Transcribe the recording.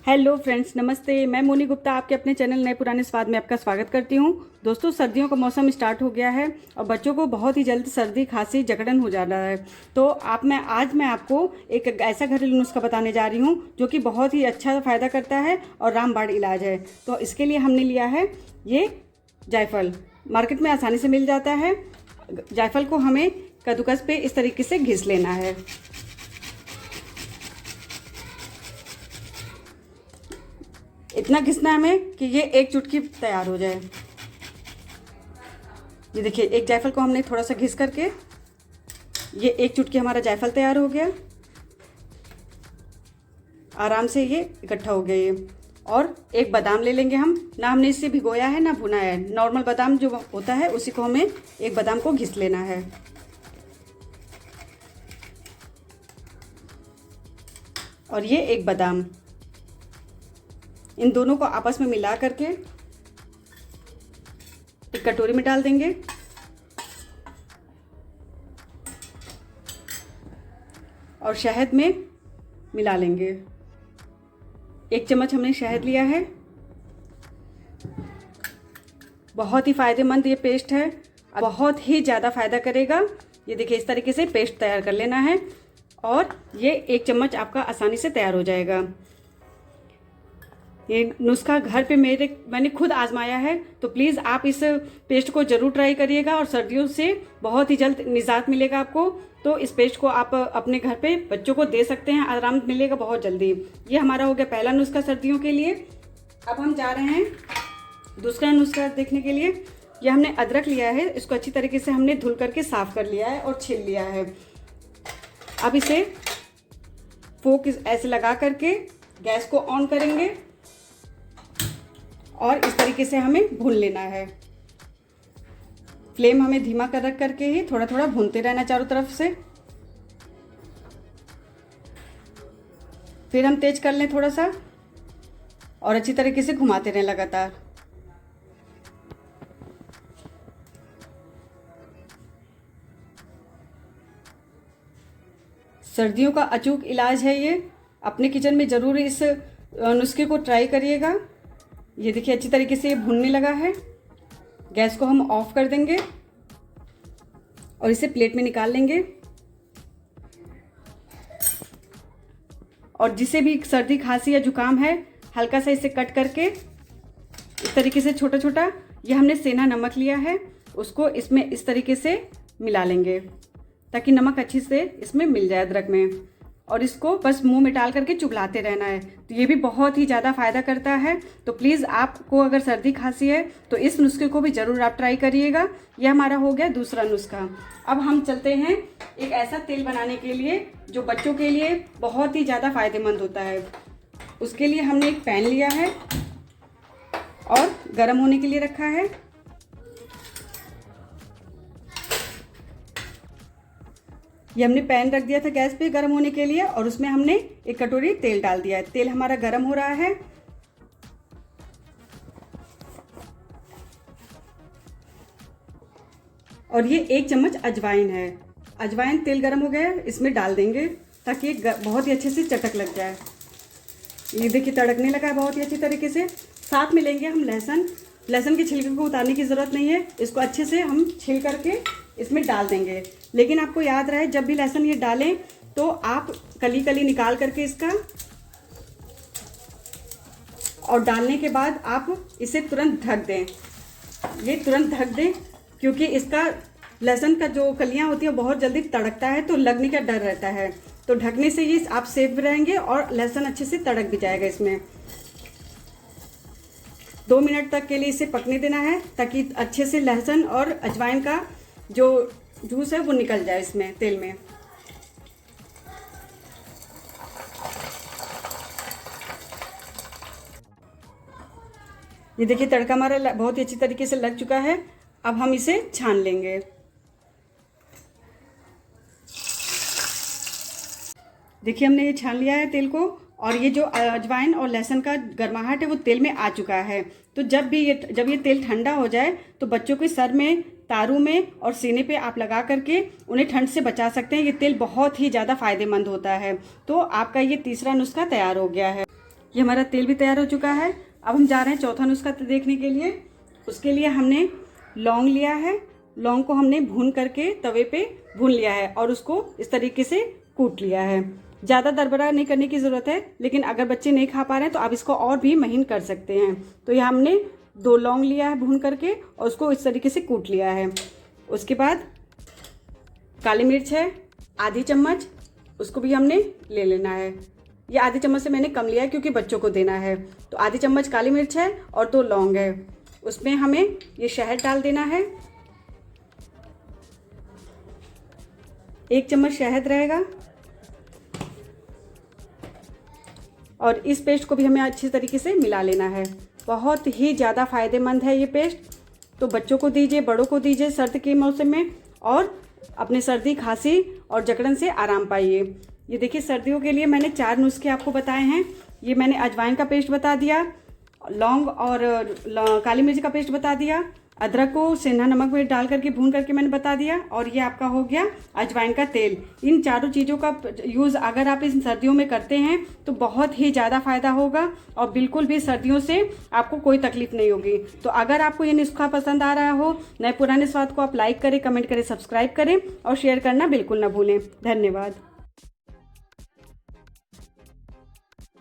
Hello friends, नमस्ते। मैं मोनी गुप्ता आपके अपने चैनल नए पुराने स्वाद में आपका स्वागत करती हूं। दोस्तों, सर्दियों का मौसम स्टार्ट हो गया है और बच्चों को बहुत ही जल्द सर्दी खांसी जकड़न हो जा रहा है। तो आज मैं आपको एक ऐसा घरेलू नुस्खा बताने जा रही हूं जो कि बहुत ही अच्छा फ़ायदा करता है और रामबाण इलाज है। तो इसके लिए हमने लिया है ये जायफल। मार्केट में आसानी से मिल जाता है। जायफल को हमें कद्दूकस पे इस तरीके से घिस लेना है। इतना घिसना है हमें कि ये एक चुटकी तैयार हो जाए। ये देखिए, एक जायफल को हमने थोड़ा सा घिस करके ये एक चुटकी हमारा जायफल तैयार हो गया। आराम से ये इकट्ठा हो गया ये। और एक बादाम ले लेंगे हम। ना हमने इसे भिगोया है ना भुना है। नॉर्मल बादाम जो होता है उसी को हमें एक बादाम को घिस लेना है। और ये एक बादाम, इन दोनों को आपस में मिला करके एक कटोरी में डाल देंगे। और शहद में मिला लेंगे। 1 चम्मच हमने शहद लिया है। बहुत ही फ़ायदेमंद ये पेस्ट है, बहुत ही ज़्यादा फ़ायदा करेगा। ये देखिए, इस तरीके से पेस्ट तैयार कर लेना है और ये 1 चम्मच आपका आसानी से तैयार हो जाएगा। ये नुस्खा घर पे मैंने खुद आजमाया है। तो प्लीज़ आप इस पेस्ट को ज़रूर ट्राई करिएगा और सर्दियों से बहुत ही जल्द निजात मिलेगा आपको। तो इस पेस्ट को आप अपने घर पे बच्चों को दे सकते हैं, आराम मिलेगा बहुत जल्दी। ये हमारा हो गया पहला नुस्खा सर्दियों के लिए। अब हम जा रहे हैं दूसरा नुस्खा देखने के लिए। ये हमने अदरक लिया है, इसको अच्छी तरीके से हमने धुल करके साफ़ कर लिया है और छील लिया है। अब इसे फोक ऐसे लगा करके गैस को ऑन करेंगे और इस तरीके से हमें भून लेना है। फ्लेम हमें धीमा कर रख करके ही थोड़ा थोड़ा भूनते रहना चारों तरफ से। फिर हम तेज कर लें थोड़ा सा और अच्छी तरीके से घुमाते रहें लगातार। सर्दियों का अचूक इलाज है ये। अपने किचन में ज़रूर इस नुस्खे को ट्राई करिएगा। ये देखिए, अच्छी तरीके से ये भुनने लगा है। गैस को हम ऑफ कर देंगे और इसे प्लेट में निकाल लेंगे। और जिसे भी सर्दी खांसी या जुकाम है, हल्का सा इसे कट करके इस तरीके से छोटा छोटा, ये हमने सेंधा नमक लिया है, उसको इसमें इस तरीके से मिला लेंगे ताकि नमक अच्छी से इसमें मिल जाए अदरक में। और इसको बस मुंह में डाल करके चुगलाते रहना है। तो ये भी बहुत ही ज़्यादा फ़ायदा करता है। तो प्लीज़ आपको अगर सर्दी खांसी है तो इस नुस्खे को भी ज़रूर आप ट्राई करिएगा। यह हमारा हो गया दूसरा नुस्खा। अब हम चलते हैं एक ऐसा तेल बनाने के लिए जो बच्चों के लिए बहुत ही ज़्यादा फ़ायदेमंद होता है। उसके लिए हमने एक पैन लिया है और गर्म होने के लिए रखा है। ये हमने पैन रख दिया था गैस पे गर्म होने के लिए और उसमें हमने 1 कटोरी तेल डाल दिया है। तेल हमारा गर्म हो रहा है। और ये 1 चम्मच अजवाइन है। अजवाइन तेल गर्म हो गया है, इसमें डाल देंगे ताकि बहुत ही अच्छे से चटक लग जाए। ये देखिए, तड़कने लगा है बहुत ही अच्छी तरीके से। साथ में लेंगे हम लहसुन। लहसुन के छिलके को उतारने की ज़रूरत नहीं है, इसको अच्छे से हम छील करके इसमें डाल देंगे। लेकिन आपको याद रहे, जब भी लहसुन ये डालें तो आप कली कली निकाल करके इसका, और डालने के बाद आप इसे तुरंत ढक दें। ये तुरंत ढक दें क्योंकि इसका लहसुन का जो कलियां होती है बहुत जल्दी तड़कता है, तो लगने का डर रहता है। तो ढकने से ये आप सेफ रहेंगे और लहसुन अच्छे से तड़क भी जाएगा इसमें। 2 मिनट तक के लिए इसे पकने देना है ताकि अच्छे से लहसुन और अजवाइन का जो जूस है वो निकल जाए इसमें तेल में। ये देखिए, तड़का हमारा बहुत ही अच्छी तरीके से लग चुका है। अब हम इसे छान लेंगे। देखिए, हमने ये छान लिया है तेल को और ये जो अजवाइन और लहसुन का गर्माहट है वो तेल में आ चुका है। तो जब ये तेल ठंडा हो जाए तो बच्चों के सर में, तारू में और सीने पे आप लगा करके उन्हें ठंड से बचा सकते हैं। ये तेल बहुत ही ज़्यादा फायदेमंद होता है। तो आपका ये तीसरा नुस्खा तैयार हो गया है। ये हमारा तेल भी तैयार हो चुका है। अब हम जा रहे हैं चौथा नुस्खा देखने के लिए। उसके लिए हमने लौंग लिया है। लौंग को हमने भून करके तवे पे भून लिया है और उसको इस तरीके से कूट लिया है। ज़्यादा दरबरा नहीं करने की ज़रूरत है, लेकिन अगर बच्चे नहीं खा पा रहे हैं तो आप इसको और भी महीन कर सकते हैं। तो ये हमने 2 लौंग लिया है भून करके और उसको इस तरीके से कूट लिया है। उसके बाद काली मिर्च है आधी चम्मच, उसको भी हमने ले लेना है। ये आधी चम्मच से मैंने कम लिया है क्योंकि बच्चों को देना है। तो आधी चम्मच काली मिर्च है और 2 लौंग है। उसमें हमें ये शहद डाल देना है। 1 चम्मच शहद रहेगा और इस पेस्ट को भी हमें अच्छी तरीके से मिला लेना है। बहुत ही ज़्यादा फ़ायदेमंद है ये पेस्ट, तो बच्चों को दीजिए, बड़ों को दीजिए सर्द के मौसम में, और अपने सर्दी खांसी और जकड़न से आराम पाइए। ये देखिए सर्दियों के लिए मैंने 4 नुस्खे आपको बताए हैं। ये मैंने अजवाइन का पेस्ट बता दिया, लौंग और काली मिर्च का पेस्ट बता दिया, अदरक को सेंधा नमक में डाल करके भून करके मैंने बता दिया, और ये आपका हो गया अजवाइन का तेल। इन चारों चीज़ों का यूज़ अगर आप इन सर्दियों में करते हैं तो बहुत ही ज़्यादा फ़ायदा होगा और बिल्कुल भी सर्दियों से आपको कोई तकलीफ नहीं होगी। तो अगर आपको ये नुस्खा पसंद आ रहा हो, नए पुराने स्वाद को आप लाइक करें, कमेंट करें, सब्सक्राइब करें और शेयर करना बिल्कुल ना भूलें। धन्यवाद।